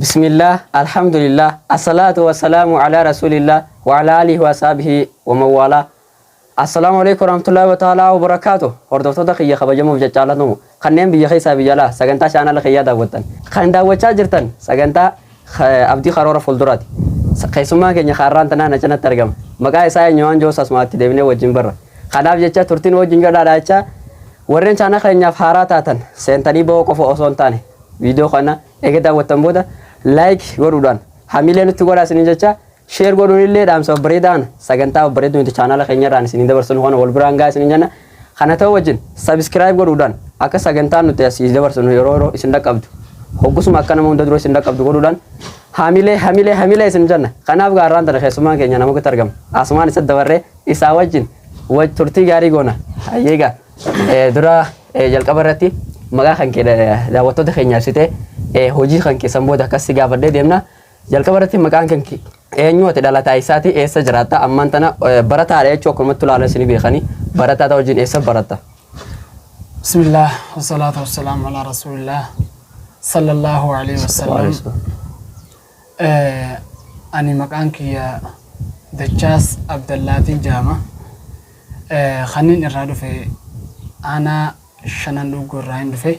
بسم الله الحمد لله الصلاة والسلام على رسول الله وعلى آله وصحبه ومن والاه. السلام عليكم ورحمة الله تعالى وبركاته. هردفتو دقيقة خبجمو بجالاتو خنين بيخيسا بيجالا سجنتا شانا لخيا داوتن خن داوتشا جرتن سجنتا أبدي خرورة فولدرات خيسوما كني خاران تنا نجنا ترجم مقاي ساي نيوان جوس اسمات دبني وجين برا خناب جتشا ترتين وجين جدا داچا ورن شانا خنيا فاراتاتن سنتني بو كفو أصون تاني فيديو خنا إجدا وتنبودا لايك ورودان حميلين تقول سنين جتشا شير قولوا لي دام سو بريدان سجنتا بريدو انت channel خنيا ران سنين دبرسون هون والبرانغا سنين جنا خنا توجين سبسكرايب قولودان أكا سجنتا نتياسي دبرسون يورو إسندك أبدو هوكسو مكانه من دروس إسندك أبدو قولودان حميلة سنين جنا خنا أبغى ران ترى خيسوما كينيا نمو كترجم أسمان يسد دبره إساوجين وترتي جاري قونا أيجا درا جالكبرتي مغا خان كده دعوتو دخينيا سيته هوجي خان كسمبودا كسيجا بدي ديمنا جالكبرتي مكان كان كي نيوت دالتا إساتي إيسا جراتا أمانتنا برتا عليه شوكو متلا على سني بيخاني برتا توجين إيسا برتا. بسم الله والصلاة والسلام على رسول الله صلى الله عليه وسلم. أني مكان كي دجاس عبد الله جامع خنين إرادو في أنا شنندو قرائن في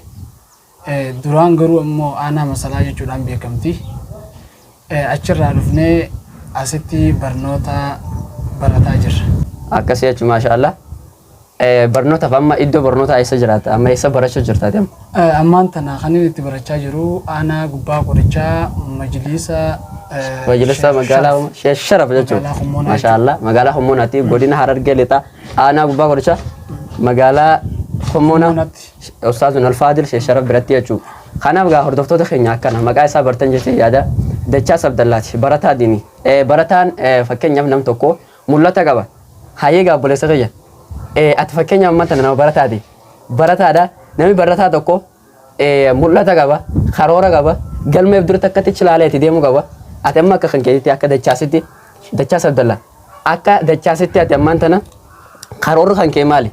دوران قرو أمو أنا مسألة جودان بيكمتي أشر رادوفني أستي برنوتا برتاجر. أكاسيا ما شاء الله. برنوتا فما إدو برنوتا إيسا جراتا أما إيسا برشة جرتا ديم. أمان تنا خنين إتي برتاجرو أنا قبا قريتشا مجلسا مقالة شرف جتو ما شاء الله مقالة خموناتي بدينا حرر جلتا أنا قبا قريتشا مقالة خمونا أستاذنا الفاضل شرف برتي أشوف خنا بقى هردفتو دخينيا كنا مقاي سابرتن جتي يادا دچاس عبدالله برتا ديني برتان فكين يم نم توكو مولتا قبا هايغا بولسغيا اتفكين يم متنا برتا دي برتا دا نمي برتا توكو مولتا قبا خرورا قبا قلم يبدر تكتي چلاليتي ديمو قبا اتما كخنكيتي اكا دچاسيتي دچاس عبدالله اكا دچاسيتي اتمانتنا خرور خنكي مالي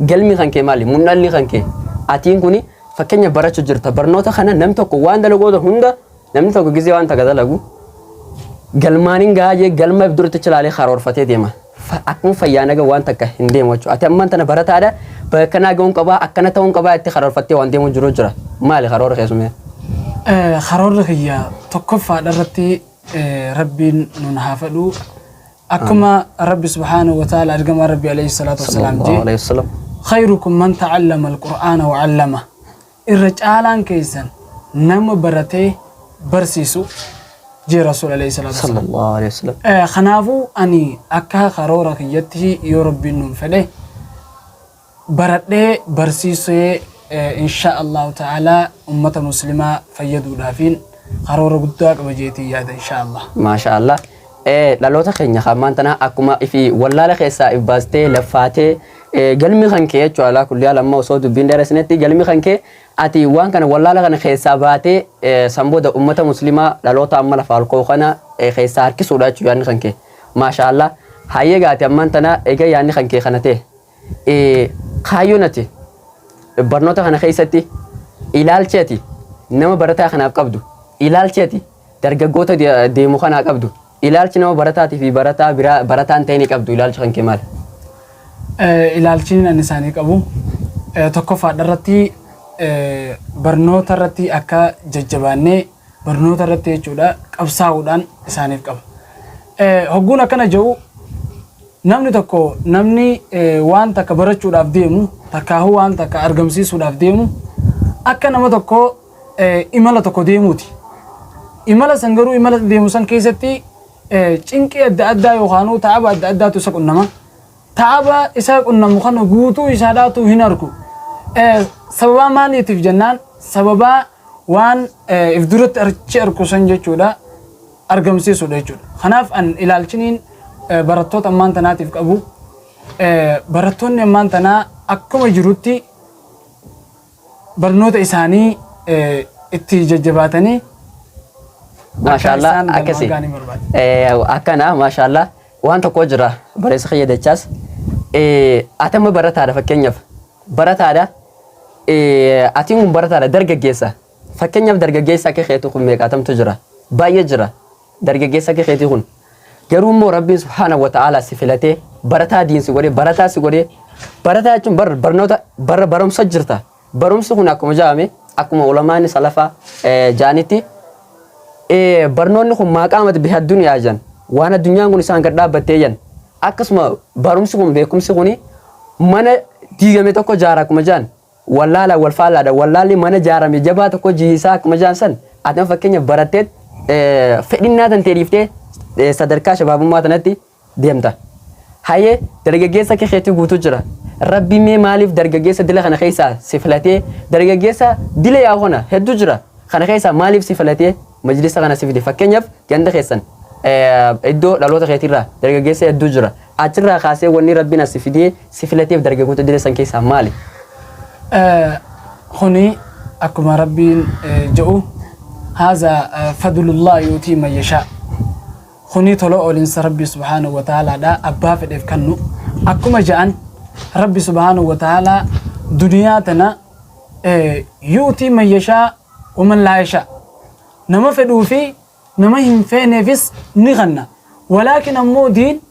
قلمي خنكي مالي منالي خنكي اتين كوني فكين برچو جرتا برنوتا خنا نم توكو وان دلغو هوندا namni tokko gizee waan ta'a dalagu galmaanin gaayee galma ibdurti chilaalee xaroorfatee deema akkuma fayyaanaga waan takka hin deemu jechuudha ati amman tana barataadha bakkanaa ga'uun qabaa akkana ta'uun qabaa itti xaroorfattee waan deemu jiru jira maali xaroora keessumee xaroora kiyya tokkoffaadha irratti rabbiin nun haa fadhu akkuma rabbi subhaanahu wa ta'ala argama rabbi alayhi salaatu wassalaam jee khayrukum man ta'allama alqur'aana wa 'allama irra caalaan keessan nama baratee برسيسو جي رسول عليه الصلاة والسلام صلى الله عليه وسلم خنافو أني أكا خرورك يته يرب النوم فله برده برسيسو إن شاء الله تعالى أمة مسلمة فيدو دافين خرور قدوك بجيتي هذا إن شاء الله ما شاء الله لالو تخيني خامان تنا أكما إفي والله لخيسا إبازتي لفاتي قلمي خنكي جوالا كل يوم لما وصلت بيندرسنتي قلمي خنكي ati waan kana wallaala kana keessa baatee sambooda ummata muslimaa dhaloota amma lafa alqooqana keessa harkisuudha jechuudha yaanni kanke maashaallah hayyee gaati ammaan tana egaa yaanni kanke kana ta'e kaayyoon ati barnoota kana keessatti ilaalcheeti nama barataa kanaaf qabdu ilaalcheeti dargaggoota deemu kanaa qabdu ilaalchi nama barataatii fi barataa biraa barataan ta'e ni qabdu ilaalchi kanke maal ilaalchiin ani isaanii qabu tokkoffaadha irratti barnoota irratti akka jajjabaannee barnoota irratti jechuudha qabsaa'uudhaan isaaniif qaba. Hogguun akkana jiru namni tokko namni waan takka barachuudhaaf deemu takkaahu waan takka argamsiisuudhaaf deemu akka nama tokko imala tokko deemuuti. Imala san garuu imala deemu san keessatti cinqii adda addaa yookaan taa'aba adda addaatu isa qunnama. Taa'aba isa qunnamu kana guutuu isaadhaatu hin argu. sababa maaliitiif jennaan sababa waan ifduratti archi arkusan jechuudha argamsiisuudha jechuudha. Kanaaf an ilaalchiniin barattoota ammaan tanaatiif qabu barattoonni ammaan tanaa akkuma jirutti barnoota isaanii itti jajjabaatanii maashaallah akkasi akkana maashaallah waan tokko jira bareessa fayyadachaas atama barataadha fakkeenyaaf barataadha atiin kun barataadha dargaggeessa fakkeenyaaf dargaggeessa akka keetu kun meeqaatamtu jira بايجرا درجة كيتي هون جروم ربي سبحانه وتعالى سفلته برتا دين سيقولي برتا سيقولي برتا يجون برنوتا برم سجرتا برم سكون أكو جامي أكو علماء سلفا جانتي برنون نخو ما قامت بها الدنيا جان وانا الدنيا نقول إنسان قد بتيجن أكسما برم سكون بيكم سكوني من تيجي متوكو جارك مجان ولا لا والفعل هذا ولا لي من جارا مجبات كو جيساك مجان سن أتم فكيني برتت فإننا تنتريفته sadarkaa shabaabummaa tanatti deemta. Hayyee dargaggeessa kee keetii guutuu jira. Rabbi mee maaliif dargaggeessa dila kana keessaa si filatee dargaggeessa dila yaa hona hedduu jira. Kana keessaa maaliif si filatee majlisa kana si fide fakkeenyaaf ganda keessan iddoo dhaloota keetiirraa dargaggeessa hedduu jira. Achirraa kaasee wanni rabbiin as si fidee si filateef dargaggoota dila san keessaa maali? Kuni akkuma rabbiin jedhu haza fadlullah yuutii man yashaa. خني طلع أولين ربي سبحانه وتعالى دا أبا في كنو أكما جان ربي سبحانه وتعالى دنياتنا يؤتي من يشاء ومن لا يشاء نما فدو في نما هم في نفس نغنى ولكن أمو دين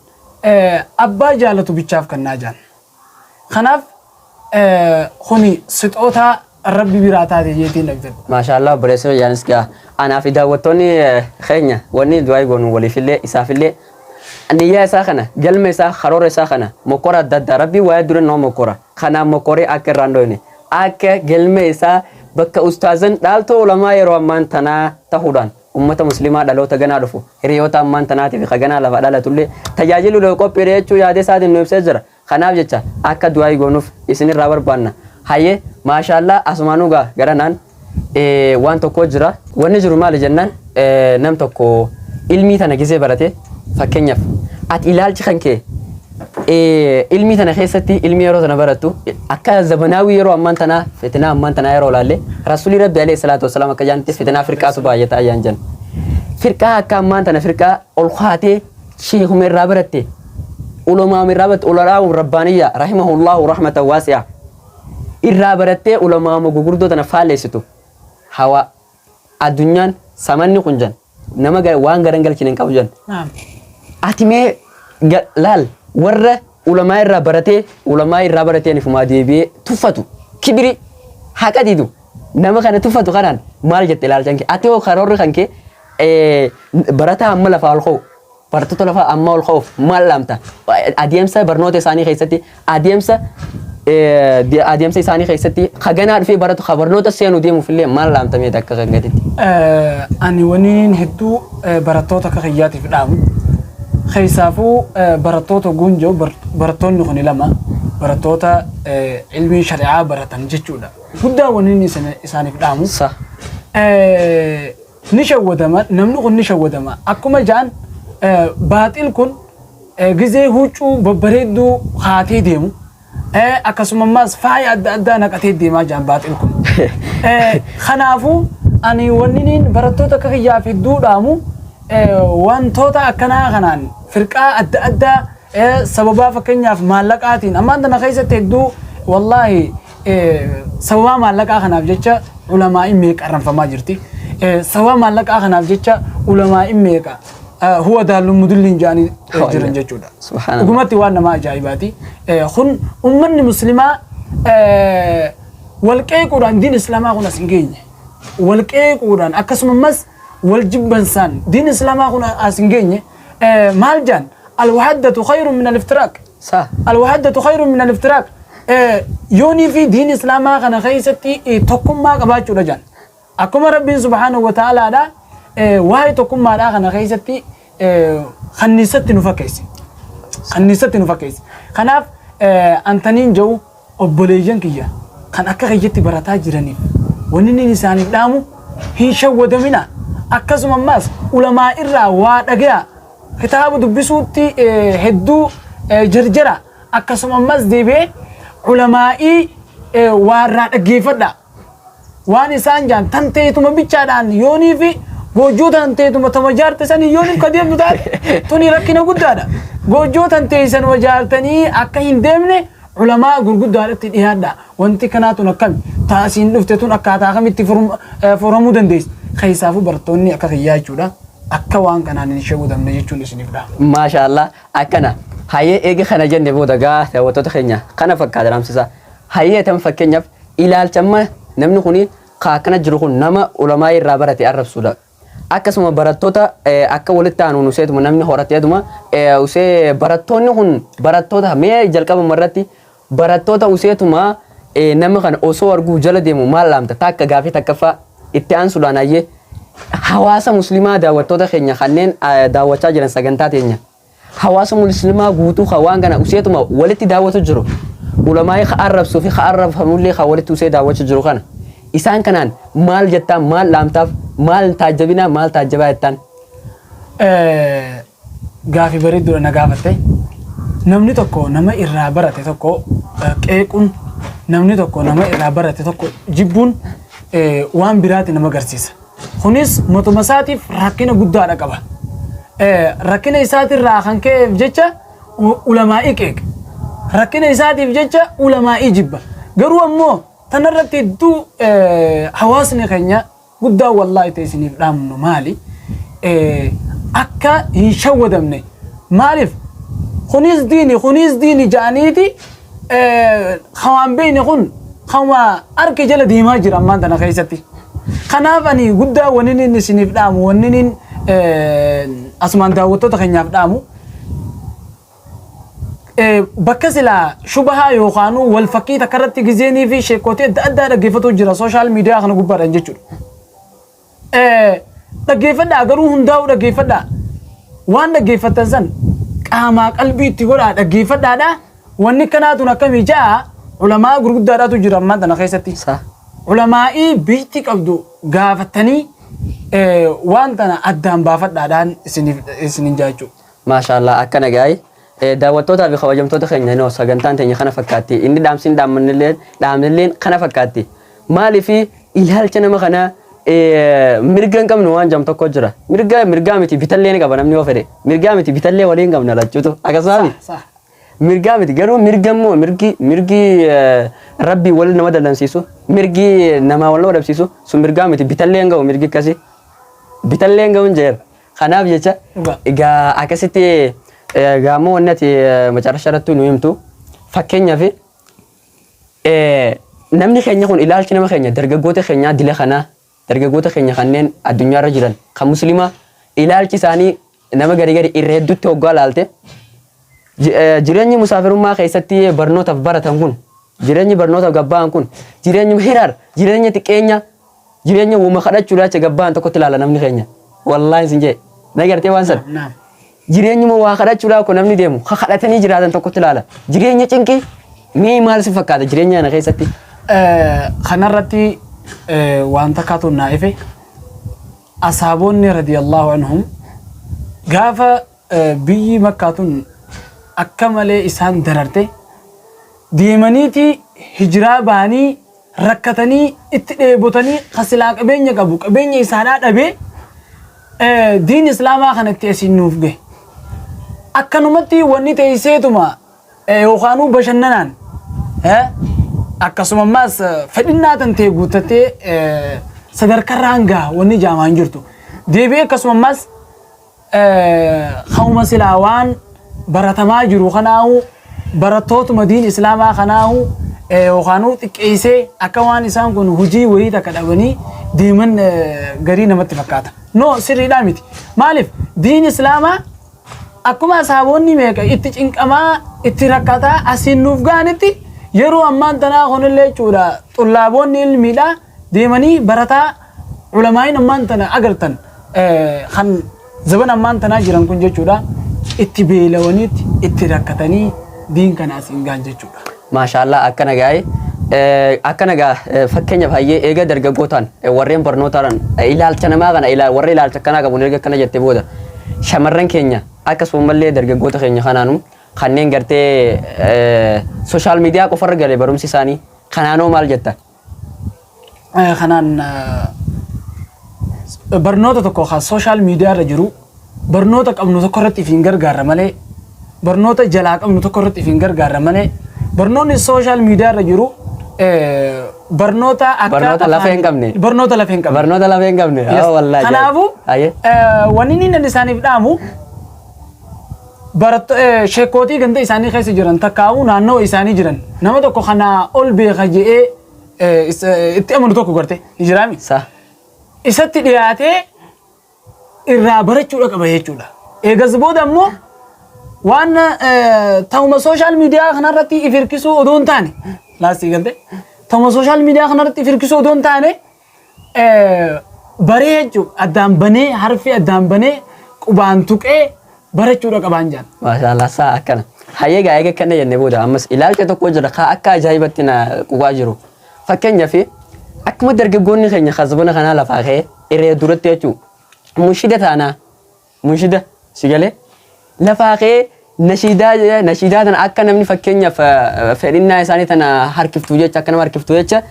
أبا جالتو بيتشاف كنا جان خناف خني ستوتا ربي براتا ديجيتي نقدر ما شاء الله بريسو يانسكا أنا في دعوتوني خينيا وني دواي قانون ولي في اللي إساف اللي النية ساخنة جلمة ساخ خرور ساخنة مكورة دد ربي ويدرون نوم مكورة خنا مكوري أكر راندوني أك جلمة سا بك أستاذن دالتو علماء يرومان تنا تهودان أمة مسلمة دلو تجنا رفو ريوتا مان تنا تبي خجنا لفعل تولي تجاجل لو كوبيريتشو يادي ساد النوبسجر خنا بجتا أك دواي قانون إسني رابر بانا هاي ما شاء الله أسمانوغا غرانان وان توكو جرا ونجرو مال جنان نم توكو علمي تنا جزء برate فكنيف ات إلالش خنكي علمي تنا خيستي علمي يرو تنا براتو أكا زبناوي يرو أمان تنا فتنا أمان تنا يرو لالي رسول ربي عليه الصلاة والسلام كجانتي فتنا فرقة سبايتا يانجن فرقة أكا أمان تنا فرقة الخاتي شيخ من رابرتي علماء من رابط علماء ربانية رحمه الله رحمة واسعة الرابرتي علماء مغوغردو تنا فاليستو هوا الدنيا سامني كنجان نما غير وان غرنجل كنين كوجان نعم اتمي لال ور علماء الرابرتي علماء الرابرتي يعني فما ديبي تفتو كبري هكذا نما كان تفتو كان مال جت لال جانكي اتيو خرور كانكي برتا عمل فالخو برتا تلفا عمل الخوف مال لامتا اديمسا برنوتي ثاني خيستي اديمسا أديم سيساني خيستي خجنا في برات خبرنا تسيانو ديمو في اللي ما لام تمي دك خنجتي أني ونين هدو براتوتا كخياتي في العام خيسافو براتوتا جونجو براتون نخوني لما براتوتا علمي شريعة براتن جتودا هدا ونين إساني في العام صح نشوا دما نمنو نشوا دما أكما جان باطل كون جزء هوچو ببردو خاتي ديمو أكسم ماس فاي أدا نكتي ديما جنبات لكم خنافو أني ونين برتوتا كخيا في الدورامو وان توتا أكنا خنان فرقة أدا سببا فكنيا في مالكاتين أما عندنا خيسة تدو والله سببا مالك خناف جتة علماء ميك أرم فما جرتي سببا مالك خناف جتة علماء ميك هو ده المدلين جاني جرن جودا سبحان الله حكومتي وانا ما جايباتي خن أمني مسلمة والكي قران دين إسلام أخونا سنجين والكي قران أكسم مس والجبن سان دين إسلام أخونا سنجين مالجان الوحدة خير من الافتراق صح الوحدة خير من الافتراق يوني في دين إسلام أخونا خيستي تقوم ما قباتشو رجان أكما ربي سبحانه وتعالى دا واي تقوم ما أخونا خيستي خنيستي نفكيس خناف أنتنين جو أبوليجان كيا خن أكا خيجتي براتا جراني ونيني نساني دامو هين شو ودمنا أكاسو مماس علماء إرّا وادقيا كتاب دبسوتي هدو جرجرة أكاسو مماس ديبه علماء وادقيا فدا واني سانجان تنتيتو مبيچادان يوني في gojotan teetu matawajaartan yooni kadeem dudaad tuni rakkina guddaadha gojotan teesan wajaartanii akka hin deemne ulamaa gurguddaadatti dhiyaadha wanti kanaatu akkam taasiin dhufte tun akkaataa kamitti furamuu dandeessi Keessaafu barattoonni akka kiyyaa jechuudha. Akka waan kanaan hin shawwadamne jechuun isiniifdha. Maashaallah akkana hayyee eega kana jenne booda gaa daawwattoota keenya kana fakkaata ramsisaa. Hayyee tan fakkeenyaaf ilaalchamma namni kuni akkana jiru kun nama ulamaa irraa barate arrabsuudha. Akkasuma barattoota akka walitti aanu nuseetuma namni horateetuma usee barattoonni kun barattoota mee jalqaba marratti barattoota useetuma nama kana osoo arguu jala deemu maal laamta takka gaafii takkaffaa itti aansuudhaan hayyee hawaasa muslimaa daawwattoota keenya kanneen daawwachaa jiran sagantaa teenya hawaasa muslimaa guutuu waan kana useetuma walitti daawwatu jiru ulamaa ka arrabsuu fi ka arrabfamullee ka walitti usee daawwachaa jiru kana isaan kanaan maal jettaan maal laamtaaf maal taajjabinaa maal taajjabaa jettaan gaafii bareeddudha na gaafatte namni tokko nama irraa barate tokko qeequun namni tokko nama irraa barate tokko jibbuun waan biraati nama agarsiisa. Kunis motuma isaatiif rakkina guddaadha qaba. Rakkina isaatirraa kan ka'eef jecha ulamaa'ii qeeqa. Rakkina isaatiif jecha ulamaa'ii jibba. Garuu ammoo tanarratti hedduu hawaasni keenya guddaa wallaahi ta'e isiniif dhaamnu maali? Akka hin shawwadamne maaliif? Kunis diini ja'aniiti khawaan beeyni kun khawaa arke jala deemaa jira ammaan tana keessatti. Kanaaf ani guddaa wanni isiniif dhaamu wanni asumaan daawwattoota keenyaaf dhaamu bakka silaa shubahaa yookaan wal fakkii takka irratti gizeenii fi sheekootii adda addaa dhaggeeffatu jira sooshaal miidiyaa kana gubbaadhaan jechuudha. Dhaggeeffadhaa garuu hundaa'u dhaggeeffadhaa waan dhaggeeffatan san qaamaa qalbii itti godhaa dhaggeeffadhaadhaa wanni kanaatuun akkamii ja'a ulamaa gurguddaadhaatu jira ammaan tana keessatti. Ulamaa'ii biitti qabdu gaafatanii waan tana addaan baafadhaadhaan isinin jaachuu. Maashaallah akkana gaa'e daawwattootaa fi kabajamtoota keenya noo sagantaan teenya kana fakkaatti inni dhaamsiin dhaamnilleen kana fakkaatti maaliifi ilaalcha nama kana mirga hin qabnu waan jam tokko jira mirgaa miti bitallee ni qaba namni yoo fedhe mirgaa miti bitallee waliin qabna lachuutu akkasumas mirgaa miti garuu mirgammoo mirgi rabbii wal nama dallansiisu mirgi nama wal nama dabsiisu sun mirgaa miti bitallee hin qabu mirgi akkasii bitallee hin qabu hin jeera kanaaf jecha egaa akkasitti gamoo wanni ati macarasha irratti nu himtu fakkeenyaaf namni keenya kun ilaalchi nama keenya dargaggoota keenyaa dila kanaa dargaggoota keenya kanneen addunyaarra jiran kan muslimaa ilaalchi isaanii nama gari irra hedduutti hoggaa laalte jireenyi musaafirummaa keessatti barnootaaf baratan kun jireenyi barnootaaf gabba'an kun jireenyi hiraar jireenya xiqqeenya jireenya uuma kadhachuudhaacha gabba'an tokkotti ilaala namni keenya wallaahi sin jee nagartee waan san jireenyuma waa kadhachuudhaa kun namni deemu kadhatanii jiraatan tokkotti ilaala jireenya cinqii mee maal si fakkaata jireenya kana keessatti kanarratti waan takkaatu naa ife asaaboonni radiyallahu anhum gaafa biyyi makkaatun akka malee isaan dararte deemaniiti hijiraa bahanii rakkatanii itti dheebotanii kasilaa qabeenya qabu qabeenya isaadhaa dhabee diin islaamaa kanatti asiin nuuf gahe akkanumatti wanni teesseetuma yookaanuu bashannanaan akkasuma ammaas fedhinnaa tantee guuttattee sadarkarraan gaha wanni jaamaan jirtu deebi'ee akkasuma ammaas hauma silaa waan baratamaa jiru kanaahu barattootuma diin islaamaa kanaahu yookaanuu xiqqeessee akka waan isaan kun hojii wayii takka dhabanii deeman garii namatti fakkaata. No sirriidhaa miti. Maaliif diin islaamaa akkuma asaaboonni meeqa itti cinqamaa itti rakkataa asiin nuuf gaanitti yeroo ammaan tanaa kunillee jechuudha xullaaboonni ilmiidhaa deemanii barataa ulamaayin ammaan tana agartan kan zaban ammaan tanaa jiran kun jechuudha itti beelawaniitti itti rakkatanii diin kana asiin gaan jechuudha. Maashaallah akkana gaa'e akkana gaa fakkeenyaaf hayyee eega dargaggootaan warreen barnootaan ilaalcha namaa kana warra ilaalcha akkanaa qabuun erga akkana jettee booda shamarran keenya akkasumallee dargaggoota keenya kanaanu kanneen gartee sooshaal miidiyaa qofarra galee barumsi isaanii kanaanoo maal jetta? Kanaan barnoota tokko kan sooshaal miidiyaa irra jiru barnoota qabnu tokko irratti ifiin gargaarra malee barnoota jalaa qabnu tokko irratti ifiin gargaarra malee barnoonni sooshaal miidiyaa irra jiru barnoota Barnoota lafee hin qabne. Barnoota lafee hin qabne. Barnoota lafee hin qabne. Wallahi. Kanaafuu wanni inni isaaniif dhaamu sheekootii ganda isaanii keessa jiran takkaa'uu naannoo isaanii jiran nama tokko kana ol beeka jedhee itti amanu tokko garte jiraami. Isatti dhiyaatee irraa barachuudha qaba jechuudha. Eegas booda immoo waan ta'uma sooshaal miidiyaa kanarratti if hirkisuu odoo hin taane laastii galte ta'uma sooshaal miidiyaa kanarratti if hirkisuu odoo hin taane baree jechuudha addaan banee harfi addaan banee qubaan tuqee barachuudha qabaan jaan. Maashaallah saa akkana. Hayyeegaa eega kana jennee booda ammas ilaalcha tokko jira kaa akka ajaa'ibatti na qubaa jiru. Fakkeenyaaf akkuma dargaggoonni keenya kasbana kanaa lafaa ka'ee irree duratti jechuudha. Munshida taanaa munshida sigalee lafaa ka'ee nashiidaa tana akka namni fakkeenyaaf fedhinnaa isaanii tana harkiftuu jecha akka nama harkiftuu jecha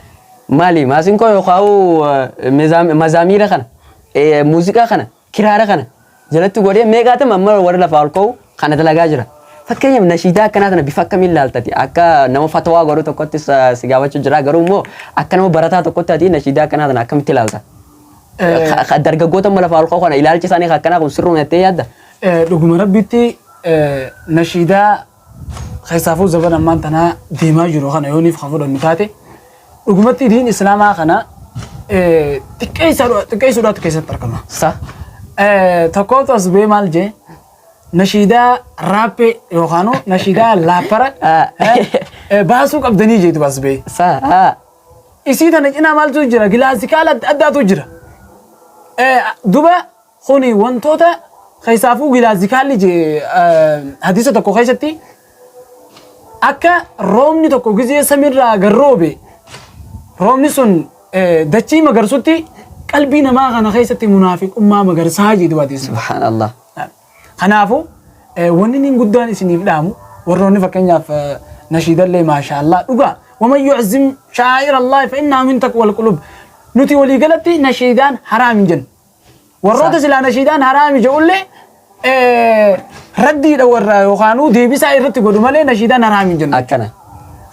maali maasinqoo yookaan mazaamiira kana muuziqaa kana kiraara kana jalatti godhee meeqaatam amma warra lafaa ol ka'u kana dalagaa jira. Fakkeenyaaf nashiidaa akkanaa tana bifa akkamiin ilaaltati akka nama fatawaa godhu tokkotti si gaafachuu jira garuu immoo akka nama barataa tokkotti ati nashiidaa akkanaa tana akkamitti ilaalta? Dargaggoota amma lafaa ol ka'u kana ilaalchi isaanii akkanaa kun sirruun jettee yaadda? Dhuguma rabbitti nashiidaa keessaafuu zaban ammaan tanaa deemaa jiru kana yooniif kan fudhannu taate dhugumatti diin islaamaa kana xiqqeessuudhaatu keessatti argama. Tokkootu as bee maal jee nashiidaa raappee yookaan nashiidaa laappara baasuu qabdanii jeetu as bee. Isii tana cinaa maaltu jira gilaasikaala addaatu jira. Duba kuni wantoota keessaafuu gilaasikaalli jee hadiisa tokko keessatti akka roobni tokko gizee samiirraa garroobe roobni sun dachii magarsutti qalbii namaa kana keessatti munaafiqummaa magarsaa jedhu hadiisa. Subhaanallah. Kanaafuu wanni inni guddaan isiniif dhaamu warroonni fakkeenyaaf nashiidallee maashaallah dhugaa waman yu'azzim shaa'ira Allah fa innaha min taqwal qulub nuti walii galatti nashiidaan haraam hin jennu. Warroota silaa nashiidaan haraam jedhullee raddiidha warra yookaan deebisaa irratti godhu malee nashiidaan haraam hin jennu. Akkana.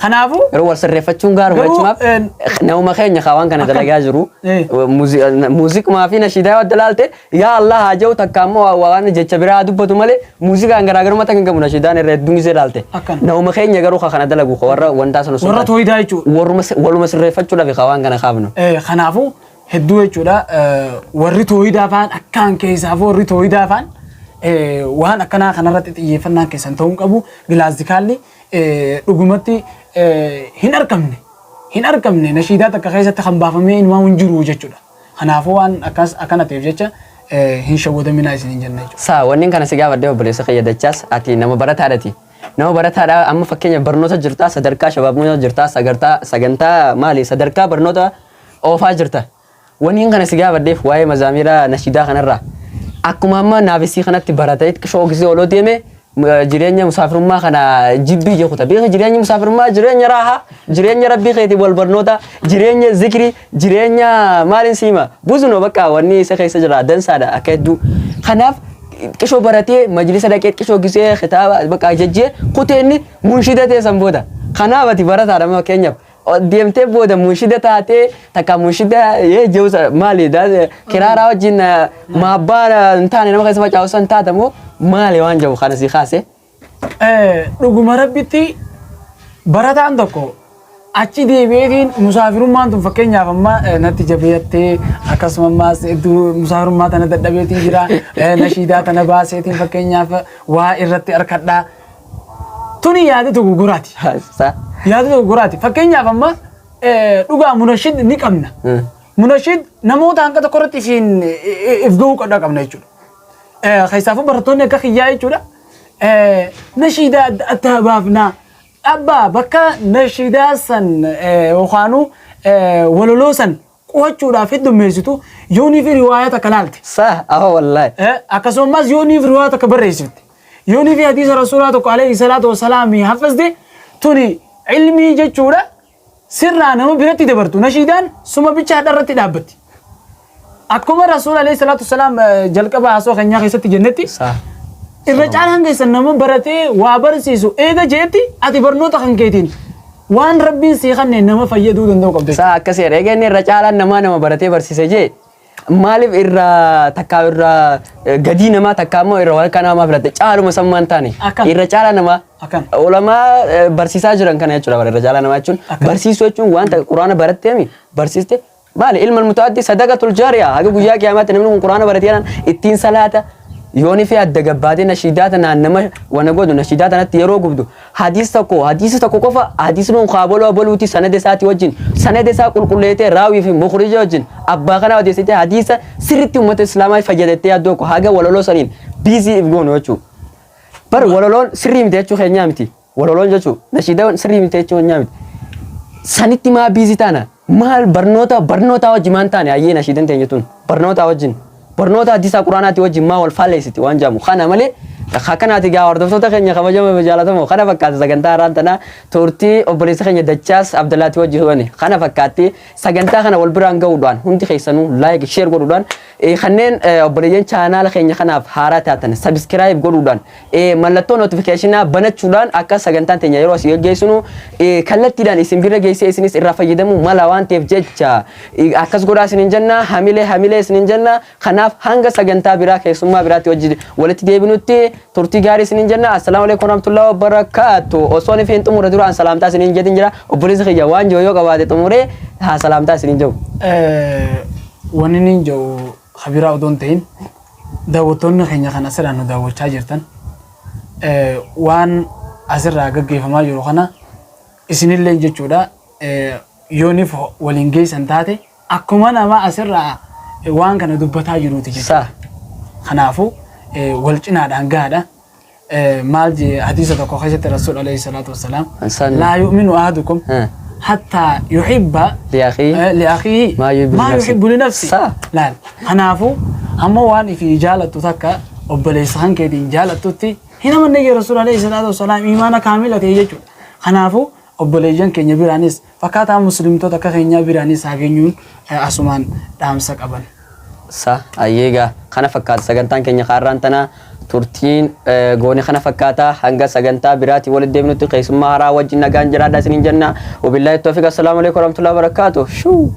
Kanaafuu yeroo wal sirreeffachuun gaarii jechumaaf nama keenya kaawwan kana dalagaa jiru muuziqaa fi nashiidaa wadda laalte yaa Allah haa jiru takka ammoo waan jecha biraa dubbatu malee muuziqaan garaagarummaa takka hin qabu nashiidaan irra hedduun isee laalte nama keenya garuu kana dalagu warra wanta sana warra tooyidaa jechuudha waluma sirreeffachuudhaaf kaawwan kana kaafnu. Kanaafuu hedduu jechuudha warri tooyidaa faan akkaan keessaaf warri tooyidaa faan waan akkanaa kanarratti xiyyeeffannaan keessan ta'uu qabu gilaazikaalli dhugumatti hin argamne nashiidaa takka keessatti kan baafamee ilmaa hin jiru jechuudha. Kanaafuu waan akkana ta'eef jecha hin shawwadaminaa isin hin jenna jechuudha. Saa wanni kana si gaafadhee obboleessa fayyadachaas ati nama barataadhaati. Nama barataadhaa amma fakkeenya barnoota jirtaa sadarkaa shabaabnoota jirtaa sagantaa maali sadarkaa barnoota oofaa jirta. Wanni kana si gaafadheef waa'ee mazaamiraa nashiidaa kanarraa akkuma amma naafisii kanatti baratee qishoo gisee oloo deemee jireenya musaafirummaa kana jibbii jechuudha. Beeka jireenya musaafirummaa jireenya raahaa jireenya rabbii keetii wal barnoota jireenya zikrii jireenya maaliin siima buzunoo bakka wanni isa keessa jira dansaadha akka hedduu. Kanaaf qishoo baratee majlisa dhaqee qishoo gisee kitaaba bakka jajjee kuteenni munshida teessan booda. Kanaaf ati barataadha fakkeenyaaf deemtee booda munshida taatee takka munshida jechuudha maali kiraaraa wajjin maabbaa hin taane nama keessa facaasan taatamoo maali waan jabu kana si kaase. Dhuguma rabbitti barataan tokko achi deebi'eetiin musaafirummaan tun fakkeenyaaf amma natti jabeettee akkasumas hedduu musaafirummaa tana dadhabeetiin jira nashiidaa tana baaseetiin fakkeenyaaf waa irratti harkadhaa tuni yaada tokko guraati. Yaada tokko guraati fakkeenyaaf amma dhugaa munashid ni qabna. Munashid namoota hanga tokko irratti isin if gahuu qabna jechuudha. Keessaafuu barattoonni akka kiyyaa jechuudha. Nashiidaa adda baafnaa abbaa bakka nashiidaa san yookaan waloloo san qo'achuudhaaf heddummeessitu yoonii fi riwaayaa takka laalte. Wallaahi. Akkasumas yoonii fi riwaayaa takka barreessifte. Yoonii fi hadiisa rasuulaa tokko alayhi salaatu wasalaam hafazde tuni ilmii jechuudha sirraa nama biratti dabartu nashiidaan suma bichaa irratti dhaabbatti. Akkuma rasuul alayhi salaatu wasalaam jalqaba haasoo keenyaa keessatti jennetti irra caalaan keessan nama baratee waa barsiisu eega jeetti ati barnoota kan keetiin وان ربي سيخن إنما فيدود إنه قبض سا كسر إيجان الرجال نما برتي برسيسجي مالف إرّا تكا إرّا قدينا ما تكامو إرّا والكنا ما برتي شالو مسمان تاني الرجال نما علماء برسيسا جران كنا يجوا الرجال نما يجون برسيسو يجون وان القرآن برتي أمي برسيسته مال علم المتعدي صدقة الجارية هذا بوجا كيامات نمنو القرآن برتي أنا التين صلاة يوني في الدجابات نشيداتنا نما ونقول نشيداتنا تيرو قبضو حديث تكو كفا حديث من قابلوا بلوتي سند ساتي وجين سند سا كل راوي في مخرج وجين أبا كنا وديسة حديث سرتي أمة الإسلام فجدتي أدوكو حاجة ولولو سرين بيزي يبغون وجو بر ولولون سري متأچو خير متي ولولون جاتو نشيدا سري متأچو نيامت سنتي ما بيزي تانا مال برنوتا وجمان تاني أيه نشيدن تيجتون برنوتا وجين برنوتا حديث القرآن وجه ما والفالسيتي وانجامو خانا مالي خاكنا تيجا وردفتو تخني خبجة بجالتهم خانا فكات سجنتا رانتنا تورتي أبريس خني دجاج عبد الله توجه هوني خانا فكاتي سجنتا خانا والبران جودان هنتي خيسانو لايك شير جودان خنين أبريجين channel خني خانا بحارات هاتن سبسكرايب جودان ملتو notificationنا بنت شودان أكا سجنتا تيجي يروس يجيسونو كلت تيران اسم بيرا جيسي اسنيس الرافع يدمو ملاوان تفجتشا أكاس جورا سنجنا حملة سنجنا خناف هنگا سجنتا بيرا كيسوما بيرا توجه ولت ديبنوتي تورتي غاري سنجنا السلام عليكم ورحمة الله وبركاته أصوني في أنتم مردوران سلامتا سنجدين جرا وبريز خيا وان جو يوكا بعد تموري ها سلامتا سنجو ونين جو خبيرة ودونتين داوتون خينيا خنا سرانو داو تاجرتن وان أسر راجع فما يروحنا إسنين اللي جتشودا يونيف ولينجي سنتاتي أكمل ما أسر وان كانوا دبتها يروتي صح خنافو والجنا دانغادا مالجي حديثة كوخشة الرسول عليه الصلاة والسلام لا يؤمن أحدكم حتى يحب لأخيه ما يحب لنفسه لا خنافو هم وان في جالة تتكا وبليس خان كدين جالة تتي هنا من نجي الرسول عليه الصلاة والسلام إيمانا كاملة يجوا خنافو وبليجان كنيا بيرانيس فكاتا مسلم تو تكا كنيا بيرانيس هاجنيون أسمان دامسك أبان صح أيها خنا فكات سجنتان كنيا خارنتنا تورتين غوني خنا فكاتا هنگا سجنتا براتي ولد ديمنو تقيس مهارا وجنا غانجرا داسنين جنة وبالله التوفيق السلام عليكم ورحمة الله وبركاته شو